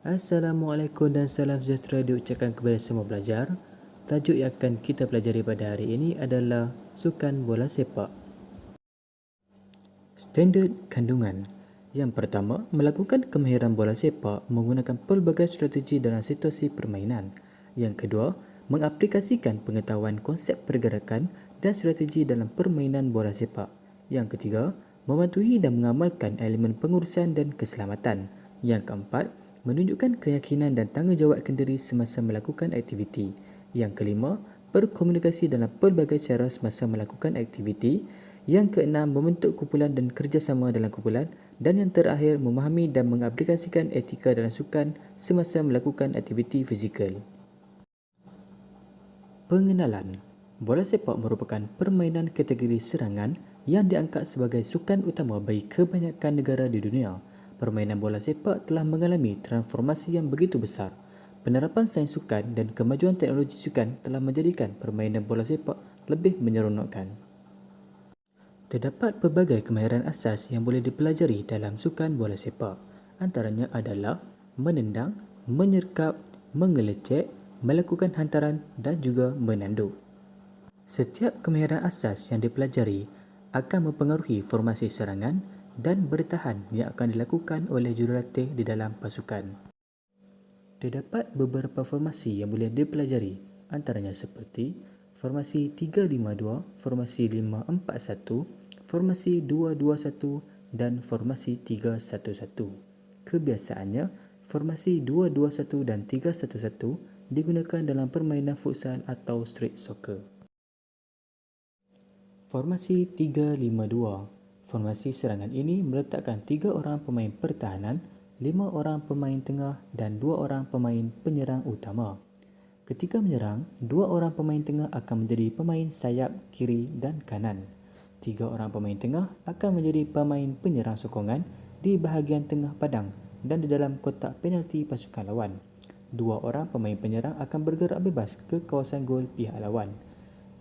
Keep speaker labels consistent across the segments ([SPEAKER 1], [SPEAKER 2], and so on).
[SPEAKER 1] Assalamualaikum dan salam sejahtera diucapkan kepada semua pelajar. Tajuk yang akan kita pelajari pada hari ini adalah sukan bola sepak. Standard kandungan. Yang pertama, melakukan kemahiran bola sepak menggunakan pelbagai strategi dalam situasi permainan. Yang kedua, mengaplikasikan pengetahuan konsep pergerakan dan strategi dalam permainan bola sepak. Yang ketiga, mematuhi dan mengamalkan elemen pengurusan dan keselamatan. Yang keempat, menunjukkan keyakinan dan tanggungjawab kendiri semasa melakukan aktiviti. Yang kelima, berkomunikasi dalam pelbagai cara semasa melakukan aktiviti. Yang keenam, membentuk kumpulan dan kerjasama dalam kumpulan. Dan yang terakhir, memahami dan mengaplikasikan etika dalam sukan semasa melakukan aktiviti fizikal. Pengenalan. Bola sepak merupakan permainan kategori serangan yang diangkat sebagai sukan utama bagi kebanyakan negara di dunia. Permainan bola sepak telah mengalami transformasi yang begitu besar. Penerapan sains sukan dan kemajuan teknologi sukan telah menjadikan permainan bola sepak lebih menyeronokkan. Terdapat pelbagai kemahiran asas yang boleh dipelajari dalam sukan bola sepak. Antaranya adalah menendang, menyerkap, mengelecek, melakukan hantaran dan juga menanduk. Setiap kemahiran asas yang dipelajari akan mempengaruhi formasi serangan dan bertahan yang akan dilakukan oleh jurulatih di dalam pasukan. Terdapat beberapa formasi yang boleh dipelajari, antaranya seperti formasi 352, formasi 541, formasi 221 dan formasi 311. Kebiasaannya, formasi 221 dan 311 digunakan dalam permainan futsal atau street soccer. Formasi 352. Formasi serangan ini meletakkan 3 orang pemain pertahanan, 5 orang pemain tengah dan 2 orang pemain penyerang utama. Ketika menyerang, 2 orang pemain tengah akan menjadi pemain sayap kiri dan kanan. 3 orang pemain tengah akan menjadi pemain penyerang sokongan di bahagian tengah padang dan di dalam kotak penalti pasukan lawan. 2 orang pemain penyerang akan bergerak bebas ke kawasan gol pihak lawan.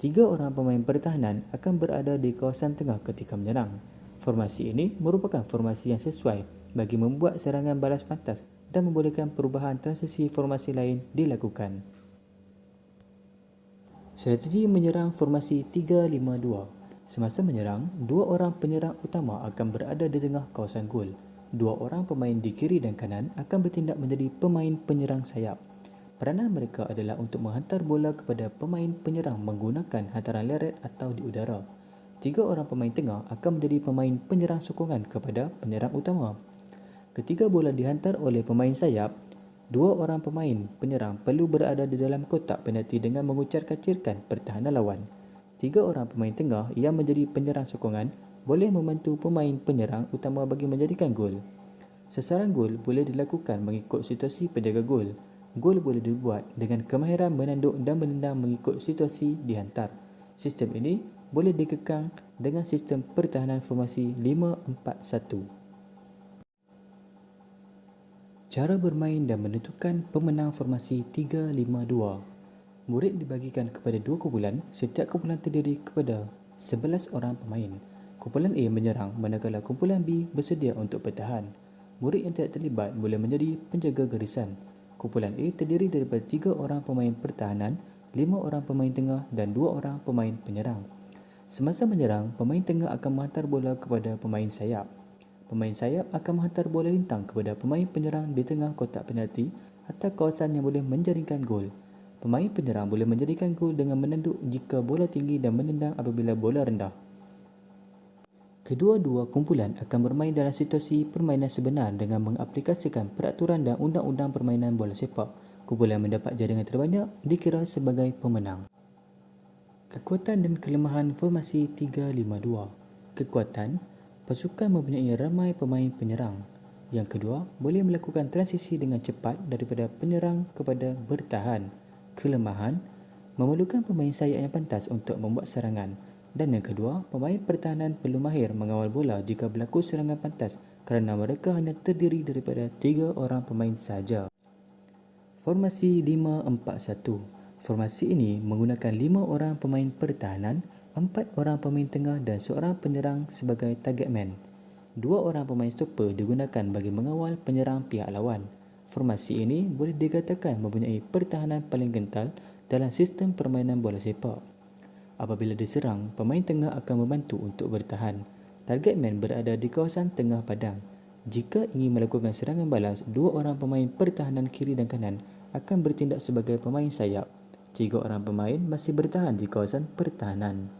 [SPEAKER 1] 3 orang pemain pertahanan akan berada di kawasan tengah ketika menyerang. Formasi ini merupakan formasi yang sesuai bagi membuat serangan balas pantas dan membolehkan perubahan transisi formasi lain dilakukan. Strategi menyerang formasi 352. Semasa menyerang, 2 orang penyerang utama akan berada di tengah kawasan gol. 2 orang pemain di kiri dan kanan akan bertindak menjadi pemain penyerang sayap. Peranan mereka adalah untuk menghantar bola kepada pemain penyerang menggunakan hantaran leret atau di udara. 3 orang pemain tengah akan menjadi pemain penyerang sokongan kepada penyerang utama. Ketika bola dihantar oleh pemain sayap, 2 orang pemain penyerang perlu berada di dalam kotak penalti dengan mengucar-kacirkan pertahanan lawan. 3 orang pemain tengah yang menjadi penyerang sokongan boleh membantu pemain penyerang utama bagi menjadikan gol. Sasaran gol boleh dilakukan mengikut situasi penjaga gol. Gol boleh dibuat dengan kemahiran menanduk dan menendang mengikut situasi dihantar. Sistem ini boleh dikekang dengan sistem pertahanan formasi 5-4-1. Cara bermain dan menentukan pemenang formasi 3-5-2. Murid dibagikan kepada 2 kumpulan. Setiap kumpulan terdiri kepada 11 orang pemain. Kumpulan A menyerang manakala kumpulan B bersedia untuk bertahan. Murid yang tidak terlibat boleh menjadi penjaga garisan. Kumpulan A terdiri daripada 3 orang pemain pertahanan, 5 orang pemain tengah dan 2 orang pemain penyerang. Semasa menyerang, pemain tengah akan menghantar bola kepada pemain sayap. Pemain sayap akan menghantar bola lintang kepada pemain penyerang di tengah kotak penalti atau kawasan yang boleh menjaringkan gol. Pemain penyerang boleh menjadikan gol dengan menanduk jika bola tinggi dan menendang apabila bola rendah. Kedua-dua kumpulan akan bermain dalam situasi permainan sebenar dengan mengaplikasikan peraturan dan undang-undang permainan bola sepak. Kumpulan yang mendapat jaringan terbanyak dikira sebagai pemenang. Kekuatan dan kelemahan formasi 3-5-2. Kekuatan, pasukan mempunyai ramai pemain penyerang. Yang kedua, boleh melakukan transisi dengan cepat daripada penyerang kepada bertahan. Kelemahan, memerlukan pemain sayap yang pantas untuk membuat serangan. Dan yang kedua, pemain pertahanan perlu mahir mengawal bola jika berlaku serangan pantas kerana mereka hanya terdiri daripada 3 orang pemain sahaja. Formasi 5-4-1. Formasi ini menggunakan 5 orang pemain pertahanan, 4 orang pemain tengah dan seorang penyerang sebagai target man. 2 orang pemain stopper digunakan bagi mengawal penyerang pihak lawan. Formasi ini boleh dikatakan mempunyai pertahanan paling kental dalam sistem permainan bola sepak. Apabila diserang, pemain tengah akan membantu untuk bertahan. Target man berada di kawasan tengah padang. Jika ingin melakukan serangan balas, dua orang pemain pertahanan kiri dan kanan akan bertindak sebagai pemain sayap. Tiga orang pemain masih bertahan di kawasan pertahanan.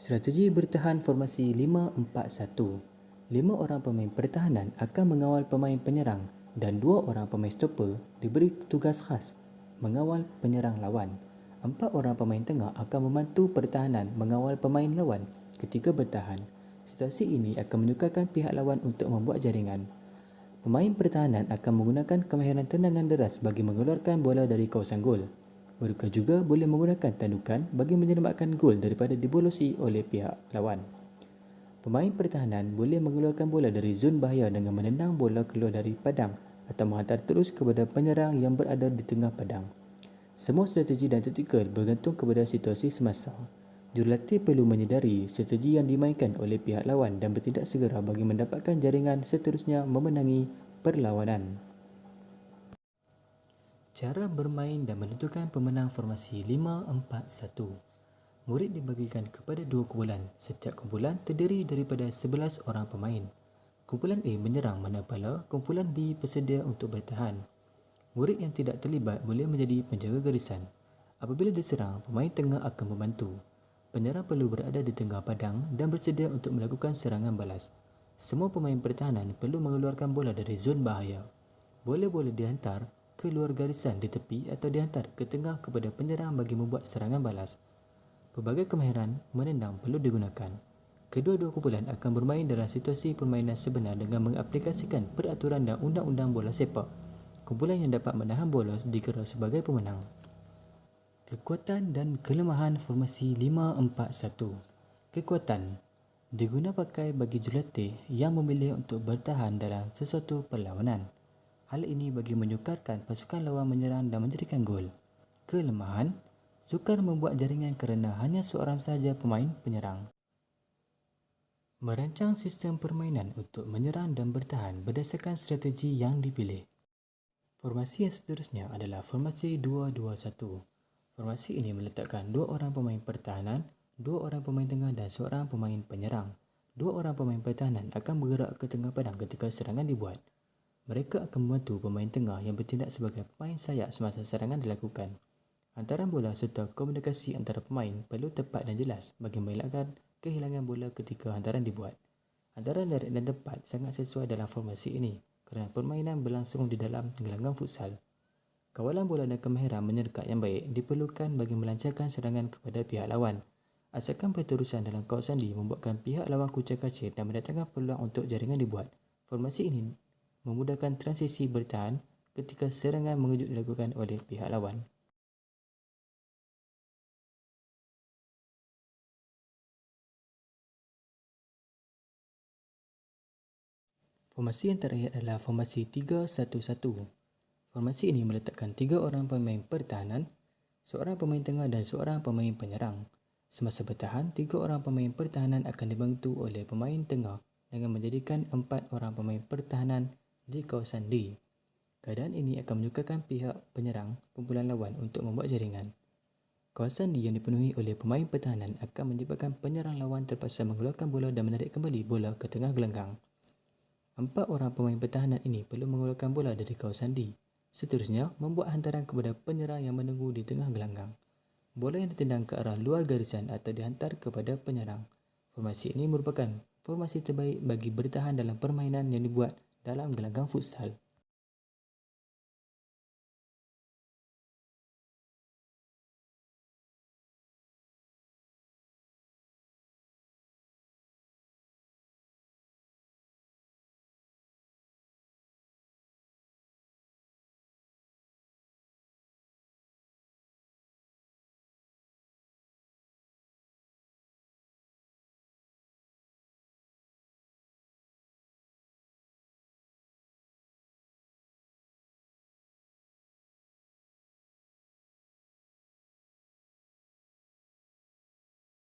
[SPEAKER 1] Strategi bertahan formasi 5-4-1. 5 orang pemain pertahanan akan mengawal pemain penyerang dan 2 orang pemain stopper diberi tugas khas mengawal penyerang lawan. 4 orang pemain tengah akan membantu pertahanan mengawal pemain lawan ketika bertahan. Situasi ini akan menyukarkan pihak lawan untuk membuat jaringan. Pemain pertahanan akan menggunakan kemahiran tendangan deras bagi mengeluarkan bola dari kawasan gol. Mereka juga boleh menggunakan tandukan bagi menyelamatkan gol daripada dibolosi oleh pihak lawan. Pemain pertahanan boleh mengeluarkan bola dari zon bahaya dengan menendang bola keluar dari padang atau menghantar terus kepada penyerang yang berada di tengah padang. Semua strategi dan taktikal bergantung kepada situasi semasa. Jurulatih perlu menyedari strategi yang dimainkan oleh pihak lawan dan bertindak segera bagi mendapatkan jaringan seterusnya memenangi perlawanan. Cara bermain dan menentukan pemenang formasi 5-4-1. Murid dibagikan kepada dua kumpulan. Setiap kumpulan terdiri daripada 11 orang pemain. Kumpulan A menyerang manakala kumpulan B bersedia untuk bertahan. Murid yang tidak terlibat boleh menjadi penjaga garisan. Apabila diserang, pemain tengah akan membantu. Penyerang perlu berada di tengah padang dan bersedia untuk melakukan serangan balas. Semua pemain pertahanan perlu mengeluarkan bola dari zon bahaya. Bola-bola dihantar ke luar garisan di tepi atau dihantar ke tengah kepada penyerang bagi membuat serangan balas. Pelbagai kemahiran menendang perlu digunakan. Kedua-dua kumpulan akan bermain dalam situasi permainan sebenar dengan mengaplikasikan peraturan dan undang-undang bola sepak. Kumpulan yang dapat menahan bola dikira sebagai pemenang. Kekuatan dan kelemahan formasi 5-4-1. Kekuatan diguna pakai bagi jurulatih yang memilih untuk bertahan dalam sesuatu perlawanan. Hal ini bagi menyukarkan pasukan lawan menyerang dan menjadikan gol. Kelemahan sukar membuat jaringan kerana hanya seorang sahaja pemain penyerang. Merancang sistem permainan untuk menyerang dan bertahan berdasarkan strategi yang dipilih. Formasi yang seterusnya adalah formasi 2-2-1. Formasi ini meletakkan dua orang pemain pertahanan, dua orang pemain tengah dan seorang pemain penyerang. Dua orang pemain pertahanan akan bergerak ke tengah padang ketika serangan dibuat. Mereka akan membantu pemain tengah yang bertindak sebagai pemain sayap semasa serangan dilakukan. Hantaran bola serta komunikasi antara pemain perlu tepat dan jelas bagi mengelakkan kehilangan bola ketika hantaran dibuat. Hantaran direct dan tepat sangat sesuai dalam formasi ini kerana permainan berlangsung di dalam gelanggang futsal. Kawalan bola dan kemahiran menyergap yang baik diperlukan bagi melancarkan serangan kepada pihak lawan. Asalkan berterusan dalam kawasan D membuatkan pihak lawan kucar-kacir dan mendatangkan peluang untuk jaringan dibuat. Formasi ini memudahkan transisi bertahan ketika serangan mengejut dilakukan oleh pihak lawan. Formasi yang terakhir adalah formasi 3-1-1. Formasi ini meletakkan 3 orang pemain pertahanan, seorang pemain tengah dan seorang pemain penyerang. Semasa bertahan, 3 orang pemain pertahanan akan dibantu oleh pemain tengah dengan menjadikan 4 orang pemain pertahanan di kawasan D. Keadaan ini akan menyukarkan pihak penyerang kumpulan lawan untuk membuat jaringan. Kawasan D yang dipenuhi oleh pemain pertahanan akan menyebabkan penyerang lawan terpaksa mengeluarkan bola dan menarik kembali bola ke tengah gelanggang. 4 orang pemain pertahanan ini perlu mengeluarkan bola dari kawasan D. Seterusnya, membuat hantaran kepada penyerang yang menunggu di tengah gelanggang. Bola yang ditendang ke arah luar garisan atau dihantar kepada penyerang. Formasi ini merupakan formasi terbaik bagi bertahan dalam permainan yang dibuat dalam gelanggang futsal.